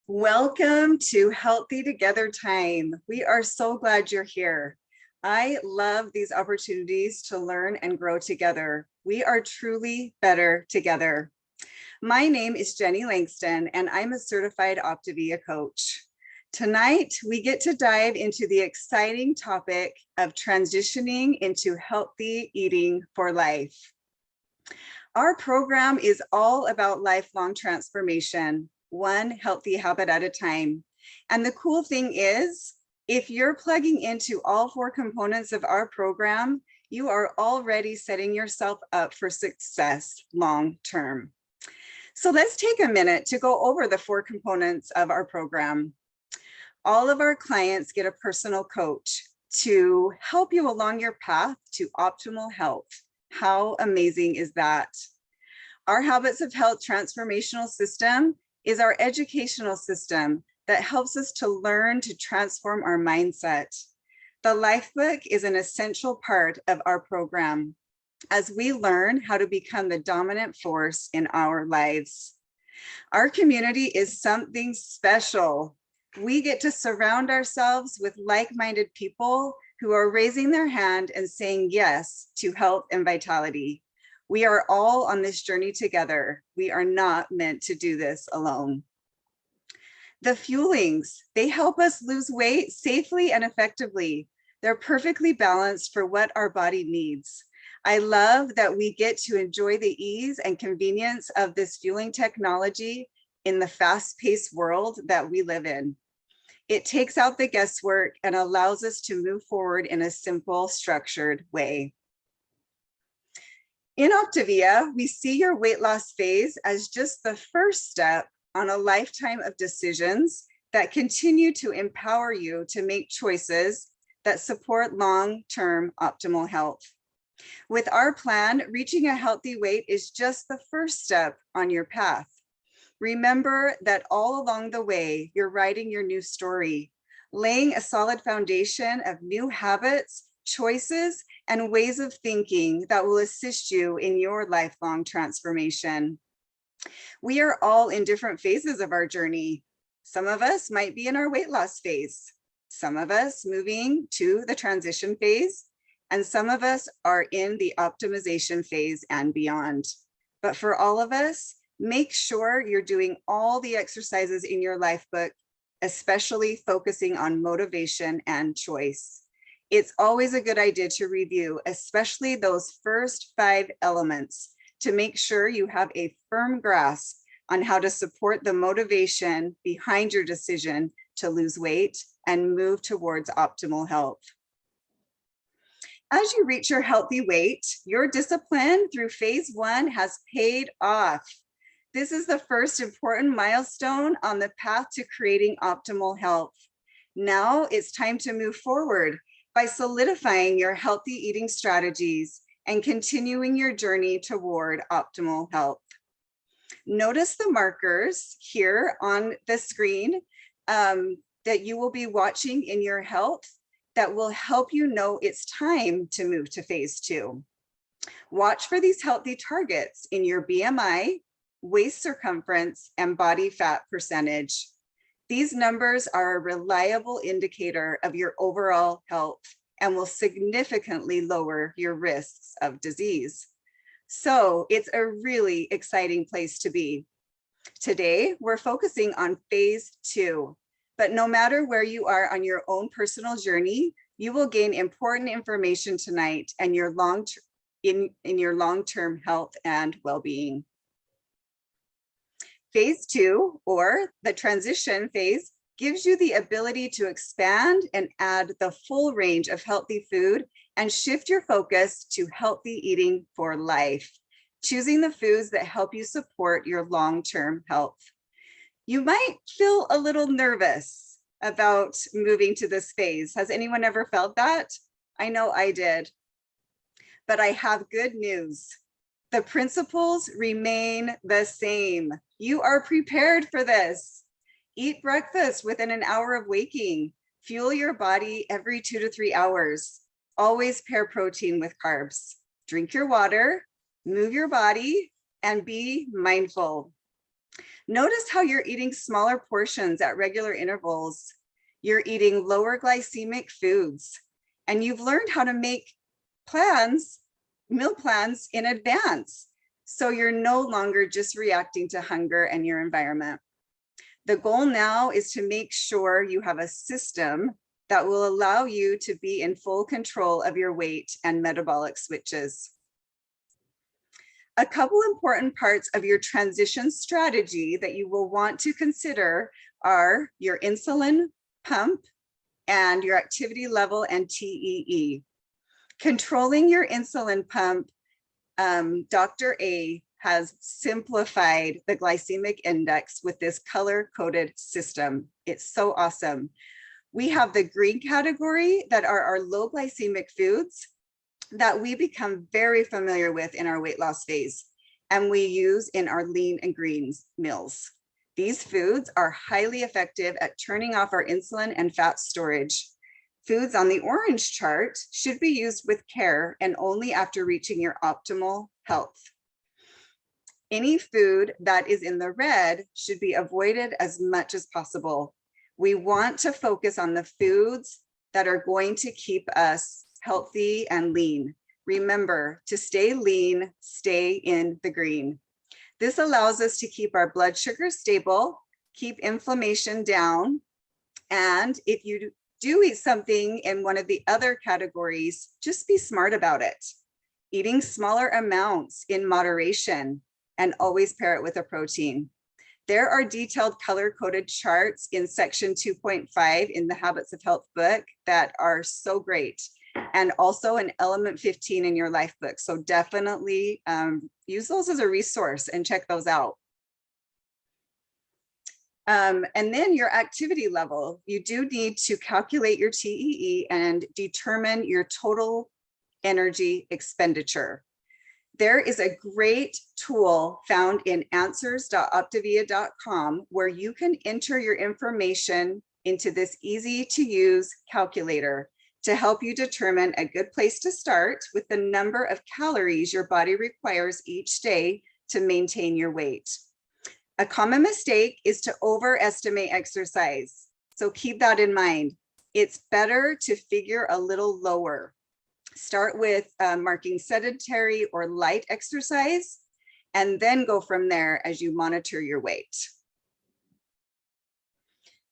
Welcome to Healthy Together Time. We are so glad you're here. I love these opportunities to learn and grow together. We are truly better together. My name is Jenny Langston, and I'm a certified Optavia coach. Tonight, we get to dive into the exciting topic of transitioning into healthy eating for life. Our program is all about lifelong transformation, one healthy habit at a time. And the cool thing is, if you're plugging into all four components of our program, you are already setting yourself up for success long term. So let's take a minute to go over the four components of our program. All of our clients get a personal coach to help you along your path to optimal health. How amazing is that? Our Habits of Health transformational system is our educational system that helps us to learn to transform our mindset. The Lifebook is an essential part of our program as we learn how to become the dominant force in our lives. Our community is something special. We get to surround ourselves with like-minded people who are raising their hand and saying yes to health and vitality. We are all on this journey together. We are not meant to do this alone. The Fuelings, they help us lose weight safely and effectively. They're perfectly balanced for what our body needs. I love that we get to enjoy the ease and convenience of this fueling technology in the fast-paced world that we live in. It takes out the guesswork and allows us to move forward in a simple, structured way. In Optavia, we see your weight loss phase as just the first step on a lifetime of decisions that continue to empower you to make choices that support long-term optimal health. With our plan, reaching a healthy weight is just the first step on your path. Remember that all along the way, you're writing your new story, laying a solid foundation of new habits, choices, and ways of thinking that will assist you in your lifelong transformation. We are all in different phases of our journey. Some of us might be in our weight loss phase, some of us moving to the transition phase, and some of us are in the optimization phase and beyond. But for all of us, make sure you're doing all the exercises in your Lifebook, especially focusing on motivation and choice. It's always a good idea to review, especially those first 5 elements, to make sure you have a firm grasp on how to support the motivation behind your decision to lose weight and move towards optimal health. As you reach your healthy weight, your discipline through phase 1 has paid off. This is the first important milestone on the path to creating optimal health. Now it's time to move forward by solidifying your healthy eating strategies and continuing your journey toward optimal health. Notice the markers here on the screen that you will be watching in your health that will help you know it's time to move to phase 2. Watch for these healthy targets in your BMI, waist circumference, and body fat percentage. These numbers are a reliable indicator of your overall health and will significantly lower your risks of disease. So it's a really exciting place to be. Today, we're focusing on phase 2, but no matter where you are on your own personal journey, you will gain important information tonight and in your long-term health and well-being. Phase 2, or the transition phase, gives you the ability to expand and add the full range of healthy food and shift your focus to healthy eating for life, choosing the foods that help you support your long-term health. You might feel a little nervous about moving to this phase. Has anyone ever felt that? I know I did. But I have good news. The principles remain the same. You are prepared for this. Eat breakfast within an hour of waking. Fuel your body every 2 to 3 hours. Always pair protein with carbs. Drink your water, move your body, and be mindful. Notice how you're eating smaller portions at regular intervals. You're eating lower glycemic foods, and you've learned how to make plans, meal plans in advance. So you're no longer just reacting to hunger and your environment. The goal now is to make sure you have a system that will allow you to be in full control of your weight and metabolic switches. A couple important parts of your transition strategy that you will want to consider are your insulin pump and your activity level and TEE. Controlling your insulin pump, Dr. A has simplified the glycemic index with this color-coded system. It's so awesome. We have the green category that are our low glycemic foods that we become very familiar with in our weight loss phase, and we use in our lean and greens meals. These foods are highly effective at turning off our insulin and fat storage. Foods on the orange chart should be used with care and only after reaching your optimal health. Any food that is in the red should be avoided as much as possible. We want to focus on the foods that are going to keep us healthy and lean. Remember, to stay lean, stay in the green. This allows us to keep our blood sugar stable, keep inflammation down, and if you do eat something in one of the other categories, just be smart about it. Eating smaller amounts in moderation, and always pair it with a protein. There are detailed color-coded charts in section 2.5 in the Habits of Health book that are so great, and also in element 15 in your life book. So definitely use those as a resource and check those out. And then your activity level, you do need to calculate your TEE and determine your total energy expenditure. There is a great tool found in answers.optavia.com where you can enter your information into this easy to use calculator to help you determine a good place to start with the number of calories your body requires each day to maintain your weight. A common mistake is to overestimate exercise. So keep that in mind. It's better to figure a little lower. Start with marking sedentary or light exercise, and then go from there as you monitor your weight.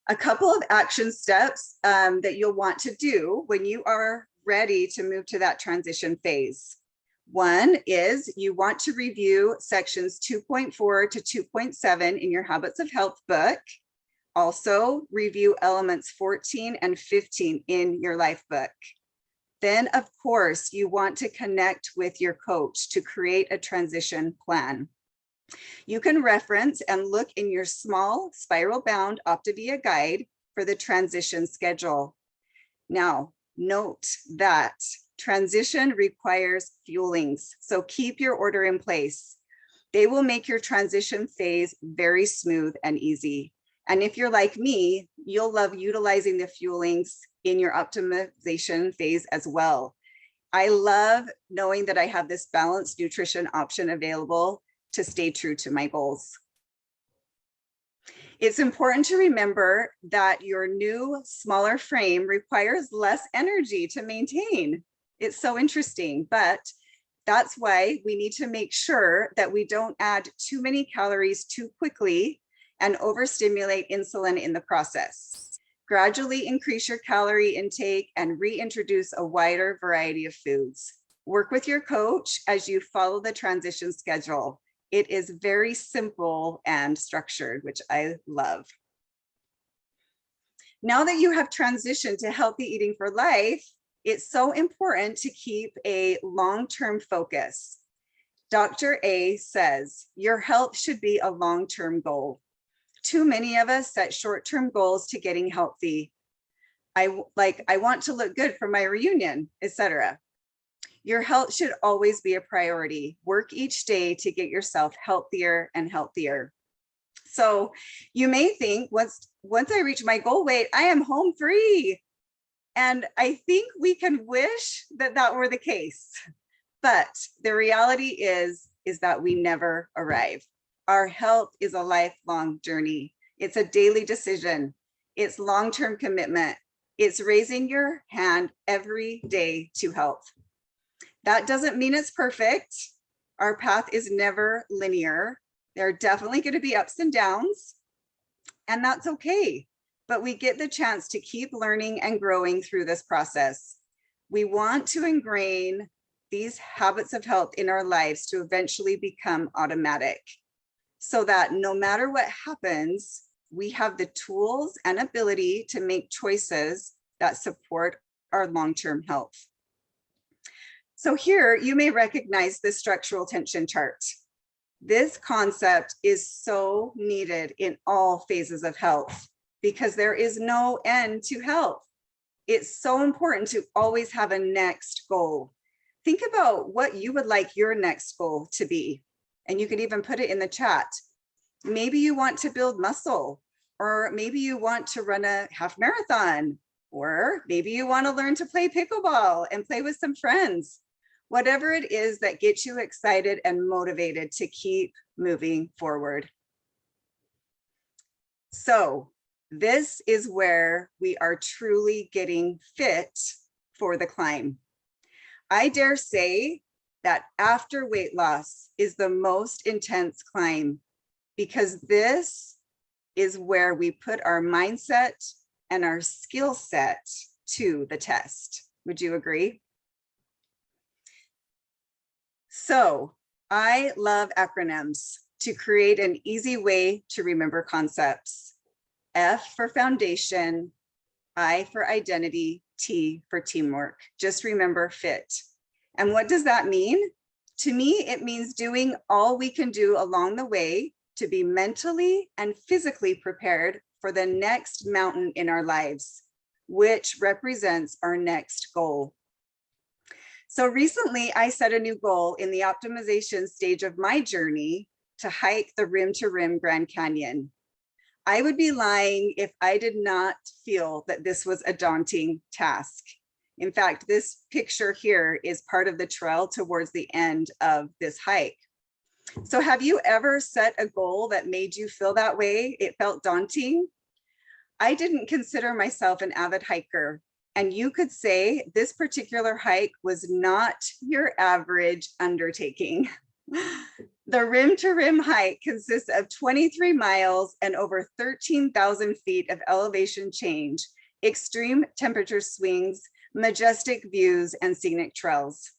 A couple of action steps that you'll want to do when you are ready to move to that transition phase. One is you want to review sections 2.4 to 2.7 in your Habits of Health book. Also review elements 14 and 15 in your life book. Then, of course, you want to connect with your coach to create a transition plan. You can reference and look in your small spiral-bound Optavia guide for the transition schedule. Now, note that transition requires fuelings, so keep your order in place. They will make your transition phase very smooth and easy. And if you're like me, you'll love utilizing the fuelings in your optimization phase as well. I love knowing that I have this balanced nutrition option available to stay true to my goals. It's important to remember that your new, smaller frame requires less energy to maintain. It's so interesting, but that's why we need to make sure that we don't add too many calories too quickly and overstimulate insulin in the process. Gradually increase your calorie intake and reintroduce a wider variety of foods. Work with your coach as you follow the transition schedule. It is very simple and structured, which I love. Now that you have transitioned to healthy eating for life, it's so important to keep a long-term focus. Dr. A says, your health should be a long-term goal. Too many of us set short-term goals to getting healthy. I want to look good for my reunion, etc. Your health should always be a priority. Work each day to get yourself healthier and healthier. So you may think once I reach my goal weight, I am home free. And I think we can wish that that were the case. But the reality is that we never arrive. Our health is a lifelong journey. It's a daily decision. It's long-term commitment. It's raising your hand every day to health. That doesn't mean it's perfect. Our path is never linear. There are definitely going to be ups and downs, and that's okay. But we get the chance to keep learning and growing through this process. We want to ingrain these habits of health in our lives to eventually become automatic, so that no matter what happens, we have the tools and ability to make choices that support our long-term health. So here you may recognize this structural tension chart. This concept is so needed in all phases of health because there is no end to health. It's so important to always have a next goal. Think about what you would like your next goal to be. And you can even put it in the chat. Maybe you want to build muscle, or maybe you want to run a half marathon, or maybe you want to learn to play pickleball and play with some friends. Whatever it is that gets you excited and motivated to keep moving forward. So this is where we are truly getting fit for the climb. I dare say that after weight loss is the most intense climb, because this is where we put our mindset and our skill set to the test. Would you agree? So I love acronyms to create an easy way to remember concepts. F for foundation, I for identity, T for teamwork. Just remember FIT. And what does that mean? To me, it means doing all we can do along the way to be mentally and physically prepared for the next mountain in our lives, which represents our next goal. So recently I set a new goal in the optimization stage of my journey to hike the Rim to Rim Grand Canyon. I would be lying if I did not feel that this was a daunting task. In fact, this picture here is part of the trail towards the end of this hike. So have you ever set a goal that made you feel that way? It felt daunting. I didn't consider myself an avid hiker, and you could say this particular hike was not your average undertaking. The Rim to Rim hike consists of 23 miles and over 13,000 feet of elevation change, extreme temperature swings, majestic views, and scenic trails.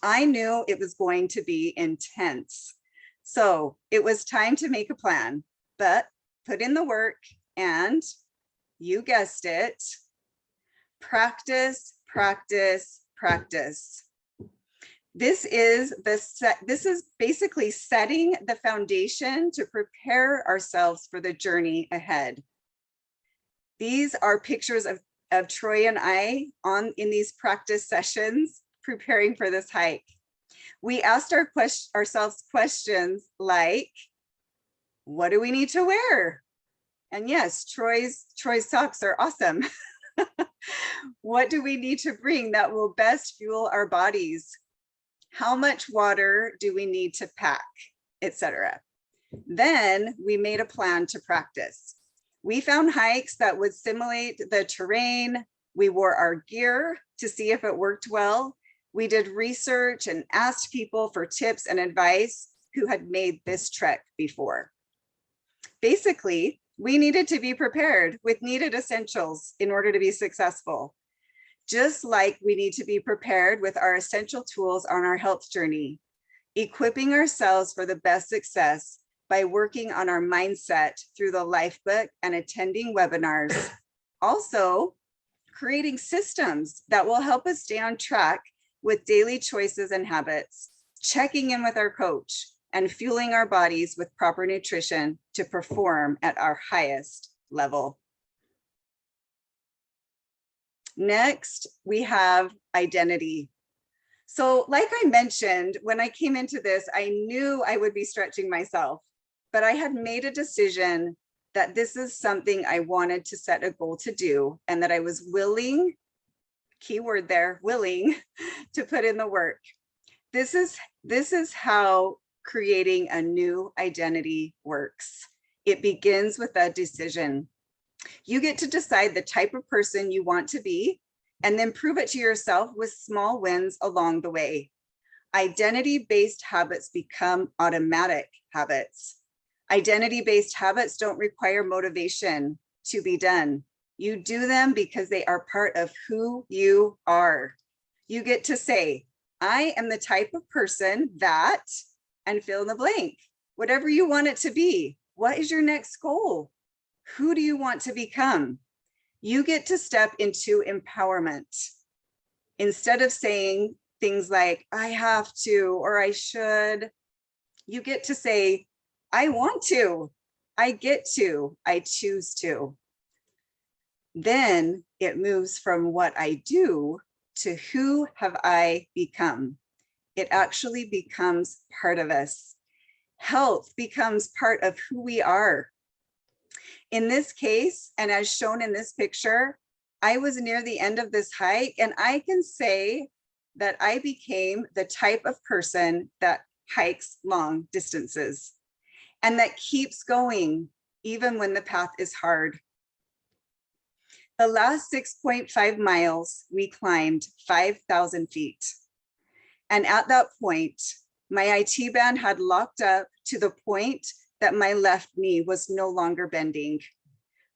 I knew it was going to be intense. So it was time to make a plan, but put in the work and, you guessed it, practice, practice, practice. This is basically setting the foundation to prepare ourselves for the journey ahead. These are pictures of Troy and I in these practice sessions preparing for this hike. We asked ourselves questions like, what do we need to wear? And yes, Troy's socks are awesome. What do we need to bring that will best fuel our bodies? How much water do we need to pack, etc. Then we made a plan to practice. We found hikes that would simulate the terrain. We wore our gear to see if it worked well. We did research and asked people for tips and advice who had made this trek before. Basically, we needed to be prepared with needed essentials in order to be successful. Just like we need to be prepared with our essential tools on our health journey, equipping ourselves for the best success by working on our mindset through the Lifebook and attending webinars. Also, creating systems that will help us stay on track with daily choices and habits, checking in with our coach, and fueling our bodies with proper nutrition to perform at our highest level. Next, we have identity. So like I mentioned, when I came into this, I knew I would be stretching myself, but I had made a decision that this is something I wanted to set a goal to do, and that I was willing, keyword there, willing, to put in the work. This is how creating a new identity works. It begins with a decision. You get to decide the type of person you want to be and then prove it to yourself with small wins along the way. Identity-based habits become automatic habits. Identity-based habits don't require motivation to be done. You do them because they are part of who you are. You get to say, I am the type of person that, and fill in the blank, whatever you want it to be. What is your next goal? Who do you want to become? You get to step into empowerment. Instead of saying things like, I have to, or I should, you get to say, I want to, I get to, I choose to. Then it moves from what I do to who have I become. It actually becomes part of us. Health becomes part of who we are. In this case, and as shown in this picture, I was near the end of this hike, and I can say that I became the type of person that hikes long distances and that keeps going even when the path is hard. The last 6.5 miles, we climbed 5,000 feet. And at that point, my IT band had locked up to the point that my left knee was no longer bending.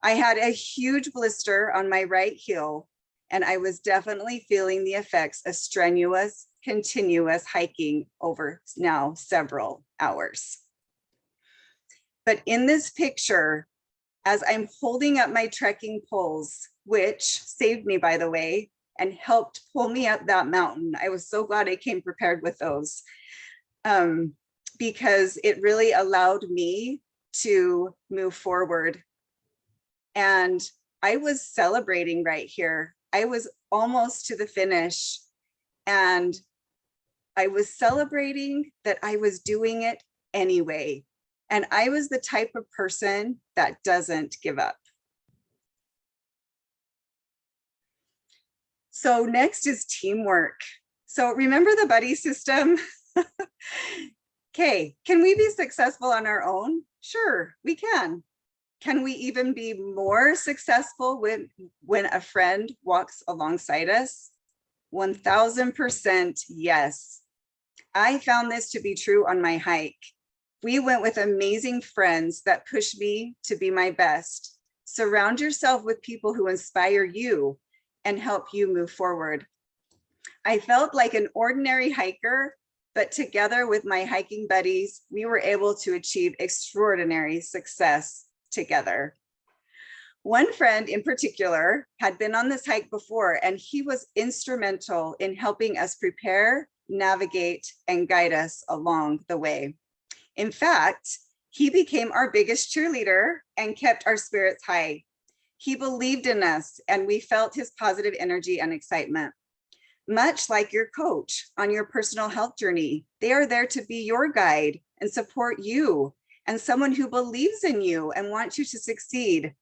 I had a huge blister on my right heel, and I was definitely feeling the effects of strenuous, continuous hiking over now several hours. But in this picture, as I'm holding up my trekking poles, which saved me, by the way, and helped pull me up that mountain, I was so glad I came prepared with those, because it really allowed me to move forward. And I was celebrating right here. I was almost to the finish, and I was celebrating that I was doing it anyway. And I was the type of person that doesn't give up. So next is teamwork. So remember the buddy system? Okay, can we be successful on our own? Sure, we can. Can we even be more successful when a friend walks alongside us? 1000% yes. I found this to be true on my hike. We went with amazing friends that push me to be my best. Surround yourself with people who inspire you and help you move forward. I felt like an ordinary hiker, but together with my hiking buddies, we were able to achieve extraordinary success together. One friend in particular had been on this hike before, and he was instrumental in helping us prepare, navigate, and guide us along the way. In fact, he became our biggest cheerleader and kept our spirits high. He believed in us, and we felt his positive energy and excitement. Much like your coach on your personal health journey, they are there to be your guide and support you, and someone who believes in you and wants you to succeed.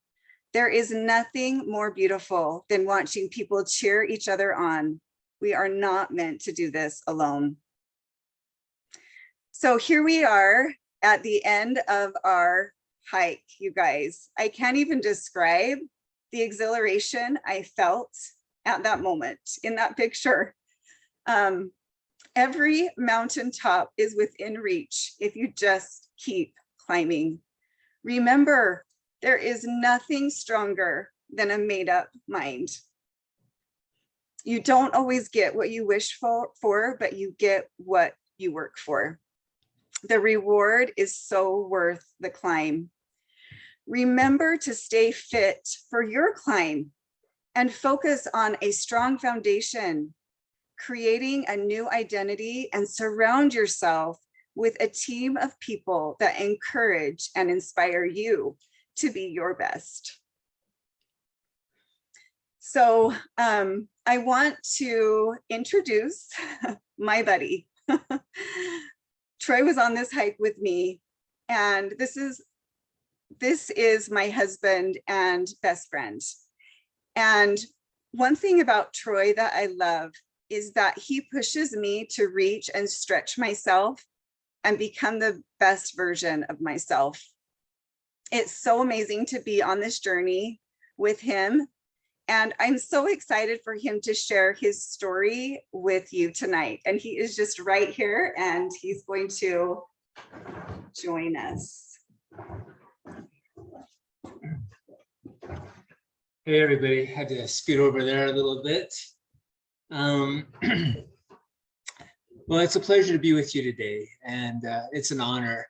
There is nothing more beautiful than watching people cheer each other on. We are not meant to do this alone. So here we are at the end of our hike, you guys. I can't even describe the exhilaration I felt at that moment in that picture. Every mountaintop is within reach if you just keep climbing. Remember, there is nothing stronger than a made-up mind. You don't always get what you wish for, but you get what you work for. The reward is so worth the climb. Remember to stay fit for your climb and focus on a strong foundation, creating a new identity, and surround yourself with a team of people that encourage and inspire you to be your best. So I want to introduce my buddy. Troy was on this hike with me, and this is my husband and best friend. And one thing about Troy that I love is that he pushes me to reach and stretch myself and become the best version of myself. It's so amazing to be on this journey with him. And I'm so excited for him to share his story with you tonight. And he is just right here and he's going to join us. Hey, everybody. Had to scoot over there a little bit. Well, it's a pleasure to be with you today. And it's an honor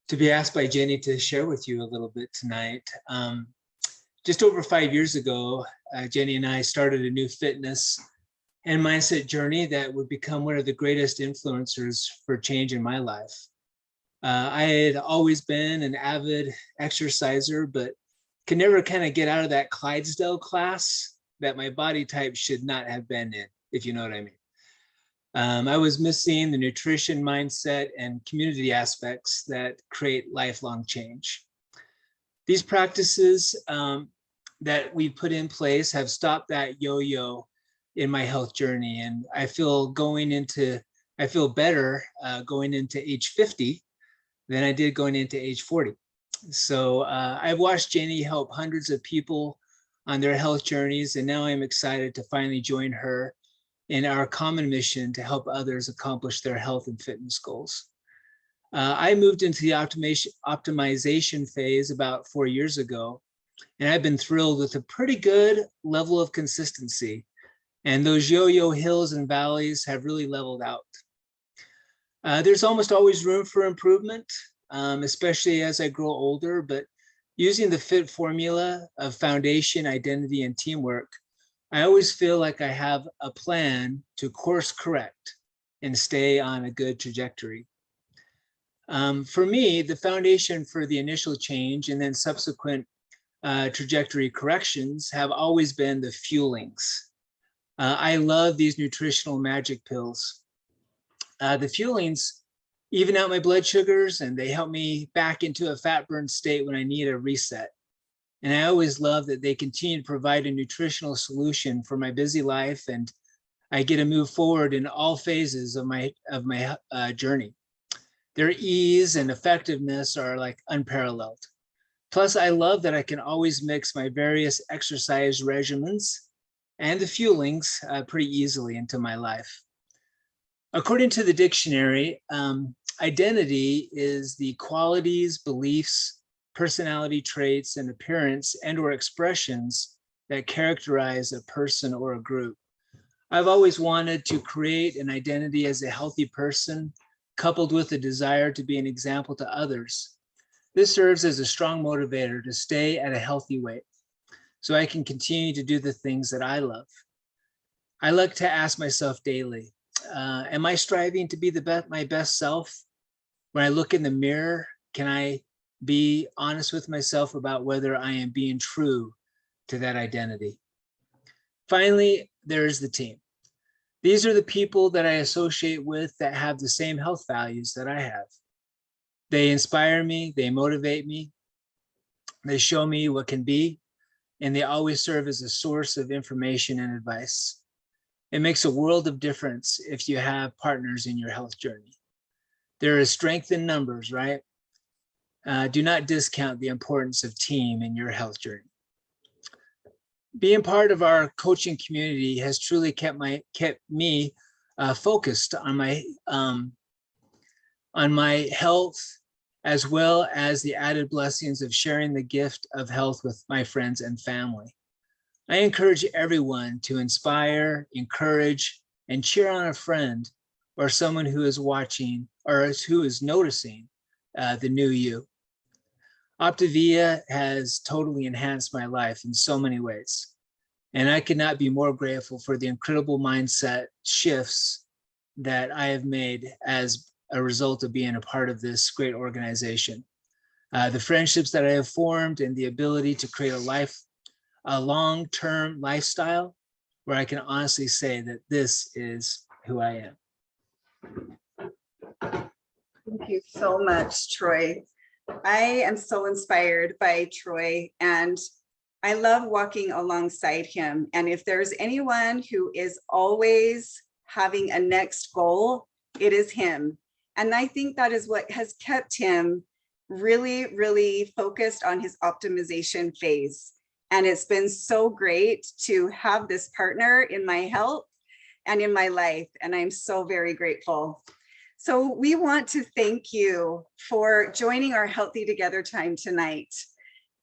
to be asked by Jenny to share with you a little bit tonight. Just over 5 years ago, Jenny and I started a new fitness and mindset journey that would become one of the greatest influencers for change in my life. I had always been an avid exerciser, but could never kind of get out of that Clydesdale class that my body type should not have been in, if you know what I mean. I was missing the nutrition, mindset, and community aspects that create lifelong change. These practices that we put in place have stopped that yo-yo in my health journey. And I feel better going into age 50 than I did going into age 40. So I've watched Jenny help hundreds of people on their health journeys. And now I'm excited to finally join her in our common mission to help others accomplish their health and fitness goals. I moved into the optimization phase about 4 years ago, and I've been thrilled with a pretty good level of consistency. And those yo-yo hills and valleys have really leveled out. There's almost always room for improvement, especially as I grow older, but using the FIT formula of foundation, identity, and teamwork, I always feel like I have a plan to course correct and stay on a good trajectory. For me, the foundation for the initial change and then subsequent trajectory corrections have always been the fuelings. I love these nutritional magic pills. The fuelings even out my blood sugars and they help me back into a fat burn state when I need a reset. And I always love that they continue to provide a nutritional solution for my busy life, and I get to move forward in all phases of my journey. Their ease and effectiveness are like unparalleled. Plus, I love that I can always mix my various exercise regimens and the fuelings pretty easily into my life. According to the dictionary, identity is the qualities, beliefs, personality traits, and appearance and/or expressions that characterize a person or a group. I've always wanted to create an identity as a healthy person, coupled with a desire to be an example to others. This serves as a strong motivator to stay at a healthy weight, so I can continue to do the things that I love. I like to ask myself daily, am I striving to be my best self? When I look in the mirror, can I be honest with myself about whether I am being true to that identity? Finally, there's the team. These are the people that I associate with that have the same health values that I have. They inspire me, they motivate me, they show me what can be, and they always serve as a source of information and advice. It makes a world of difference if you have partners in your health journey. There is strength in numbers, right? Do not discount the importance of team in your health journey. Being part of our coaching community has truly kept me focused on my health, as well as the added blessings of sharing the gift of health with my friends and family. I encourage everyone to inspire, encourage, and cheer on a friend or someone who is watching or who is noticing the new you. Optavia has totally enhanced my life in so many ways. And I could not be more grateful for the incredible mindset shifts that I have made as a result of being a part of this great organization. The friendships that I have formed and the ability to create a long-term lifestyle where I can honestly say that this is who I am. Thank you so much, Troy. I am so inspired by Troy, and I love walking alongside him. And if there's anyone who is always having a next goal, it is him. And I think that is what has kept him really, really focused on his optimization phase. And it's been so great to have this partner in my health and in my life. And I'm so very grateful. So we want to thank you for joining our Healthy Together time tonight.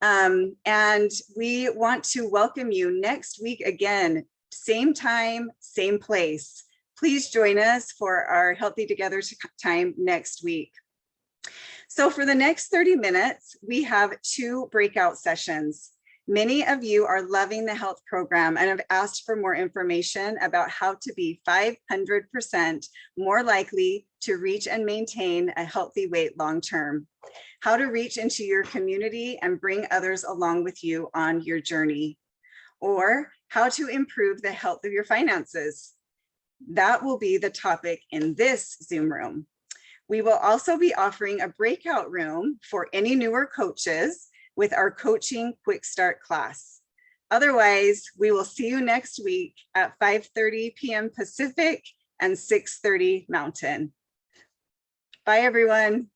And we want to welcome you next week again, same time, same place. Please join us for our Healthy Together time next week. So for the next 30 minutes, we have 2 breakout sessions. Many of you are loving the health program and have asked for more information about how to be 500% more likely to reach and maintain a healthy weight long-term, how to reach into your community and bring others along with you on your journey, or how to improve the health of your finances. That will be the topic in this Zoom room. We will also be offering a breakout room for any newer coaches with our coaching quick start class. Otherwise, we will see you next week at 5:30 p.m. Pacific and 6:30 Mountain. Bye, everyone.